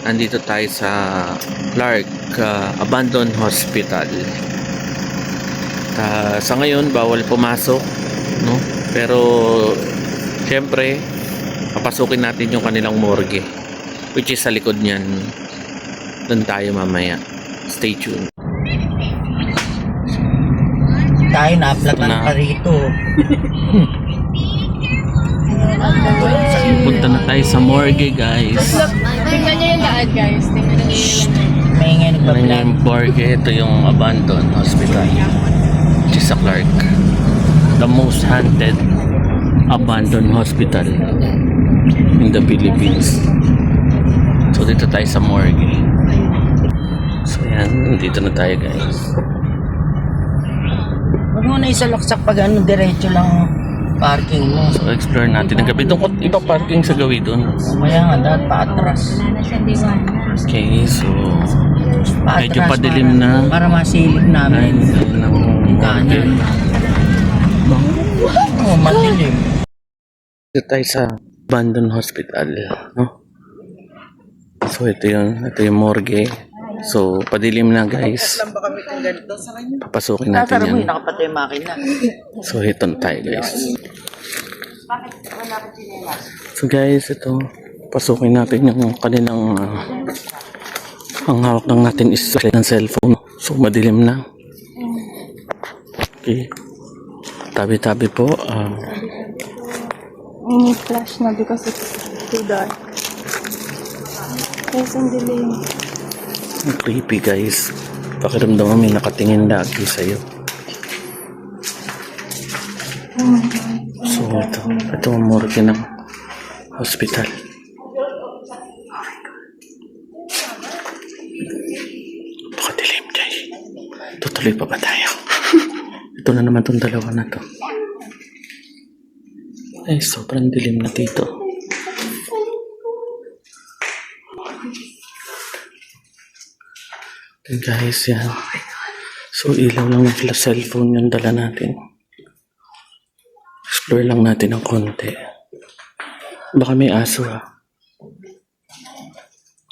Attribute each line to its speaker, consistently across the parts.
Speaker 1: Andito tayo sa Clark Abandoned Hospital. Sa ngayon bawal pumasok, no? Pero syempre papasukin natin yung kanilang morgue, which is sa likod niyan. Doon tayo mamaya. Stay tuned.
Speaker 2: Tayo na-applatan pa rito.
Speaker 1: Punta na tayo sa morgue, guys.
Speaker 3: Tingnan nyo yung daan, guys. Tingnan nyo yung
Speaker 2: May nga
Speaker 1: Ano
Speaker 2: nagpa-vlog.
Speaker 1: yung morgue? Ito yung abandoned hospital, which is sa Clark. The most haunted abandoned hospital in the Philippines. So dito tayo sa morgue. So yan, dito na tayo, guys.
Speaker 2: Huwag mo na isalaksak pag ano, diretso lang parking mo.
Speaker 1: So explore natin ang gabi. Doon ibang parking sa gawi doon.
Speaker 2: Kaya nga, dapat paatras.
Speaker 1: Okay, so medyo
Speaker 2: Paatras
Speaker 1: padilim na.
Speaker 2: Para masilip namin. Yung kanan. Oo, madilim.
Speaker 1: Dito tayo sa abandoned hospital, no? So ito yung morgue. So padilim na, guys. Papasukin natin yan.
Speaker 2: Nakapatay yung makina.
Speaker 1: So ito na tayo, guys. So guys, ito pasukin natin yung kanilang ang hawak lang natin is ng cellphone. So madilim na. Okay. Tabi-tabi po.
Speaker 3: We need flash na because it's too dark. Guys, ang dilim.
Speaker 1: Ang creepy, guys. Pakiramdam mo may nakatingin lagi sa'yo. So ito ang morgue ng hospital. Pakadilim, guys. Tutuloy pa ba tayo? Ito na naman tong dalawa na to. Ay, sobrang dilim na dito. Okay, guys, yan. So ilaw lang ng cellphone yung dala natin. Explore lang natin ng konti. Baka may aso, ha.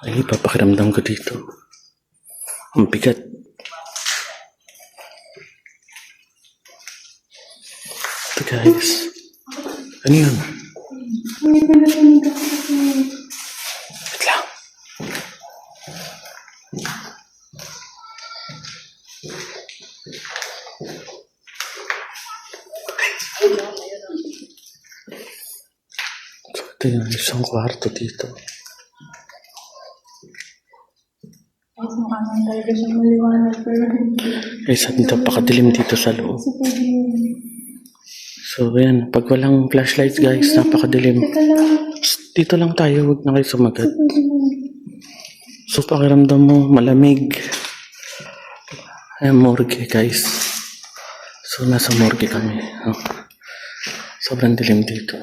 Speaker 1: Ay, papakiramdam ko dito. Ang bigat. Ito, guys. Ano yun? Wait lang. So, ito yung isang kwarto dito.
Speaker 3: Guys, mukha naman talaga siya maliwanag. Pero
Speaker 1: Guys, dito pakadilim dito sa loob. So, yan. Pag walang flashlights, guys, napakadilim. Dito lang tayo. Huwag na kayo sumagat. So, pakiramdam mo, malamig. Ay, morgue, guys. So, nasa morgue kami. Oh. Sobrang dilim dito.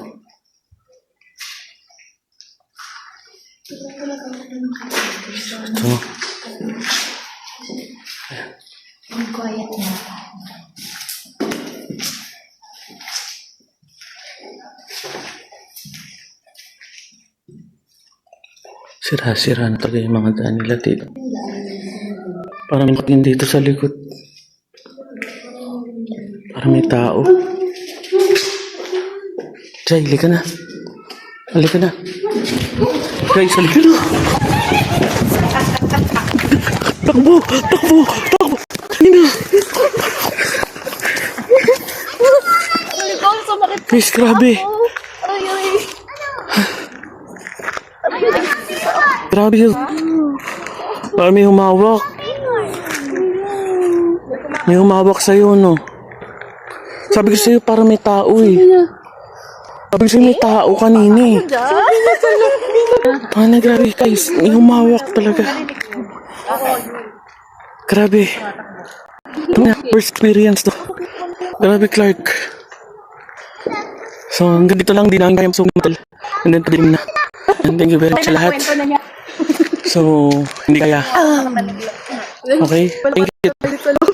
Speaker 1: Ito.
Speaker 3: ang quiet na.
Speaker 1: Sira-sira na talaga yung mga daan nila dito. Parang may katin dito sa likod. Parang may tao. Jay, halika na. Halika na. Guys, halika na. Takbo! Takbo! Takbo! Halika na. Guys, grabe. Grabe yun. Parang may humawak. May humawak sa'yo, no? Sabi ko sa'yo, parang may tao, eh. Sabi ko sa'yo, may tao kanina, eh. Paano, grabe, guys. May humawak talaga. Grabe. First experience to. Grabe, Clark. So, hanggang dito lang, di namin kaya masumatal. And then, padilim na. And thank you very much sa lahat. So, hindi kaya. Okay? Thank you.